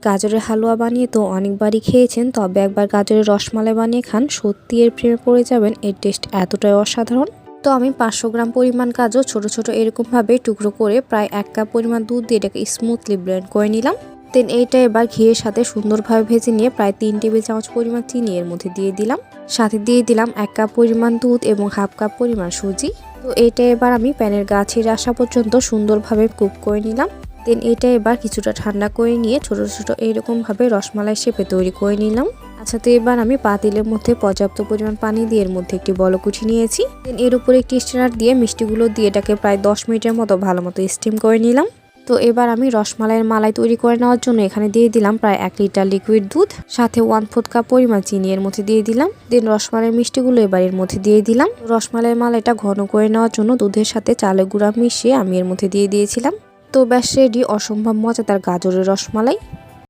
গাজরের হালুয়া বানিয়ে তো অনেকবারই খেয়েছেন, তবে একবার গাজরের রসমালাই বানিয়ে খান, সত্যি এর প্রেমে পড়ে যাবেন। এর টেস্ট এতটাই অসাধারণ। তো আমি 500 গ্রাম পরিমাণ গাজর ছোট ছোট এরকমভাবে টুকরো করে প্রায় 1 কাপ পরিমাণ দুধ দিয়ে এটাকে স্মুথলি ব্লেন্ড করে নিলাম। দেন এইটা এবার ঘিয়ের সাথে সুন্দরভাবে ভেজে নিয়ে প্রায় 3 টেবিল চামচ পরিমাণ চিনি এর মধ্যে দিয়ে দিলাম। সাথে দিয়ে দিলাম 1 কাপ পরিমাণ দুধ এবং হাফ কাপ পরিমাণ সুজি। তো এটা এবার আমি প্যানের গা ছিঁড়ে আসা পর্যন্ত সুন্দরভাবে কুক করে নিলাম। দেন এটা এবার কিছুটা ঠান্ডা করে নিয়ে ছোট ছোট এইরকমভাবে রসমালাই শেপে তৈরি করে নিলাম। আচ্ছা, তো এবার আমি পাতিলের মধ্যে পর্যাপ্ত পরিমাণ পানি দিয়ে এর মধ্যে একটি বলক উঠিয়ে নিয়েছি। দেন এর উপরে একটি স্ট্রেনার দিয়ে মিষ্টিগুলো দিয়ে এটাকে প্রায় 10 মিনিটের মতো ভালো মতো স্টিম করে নিলাম। তো এবার আমি রসমালাইয়ের মালাই তৈরি করে নেওয়ার জন্য এখানে দিয়ে দিলাম প্রায় 1 লিটার লিকুইড দুধ, সাথে 1/4 কাপ পরিমাণ চিনি এর মধ্যে দিয়ে দিলাম। দেন রসমালাইয়ের মিষ্টিগুলো এবার এর মধ্যে দিয়ে দিলাম। রসমালাইয়ের মালাইটা ঘন করে নেওয়ার জন্য দুধের সাথে চালের গুঁড়া মিশিয়ে আমি এর মধ্যে দিয়ে দিয়েছিলাম। তো ব্যাস রেডি অসম্ভব মজাদার গাজরের রসমালাই।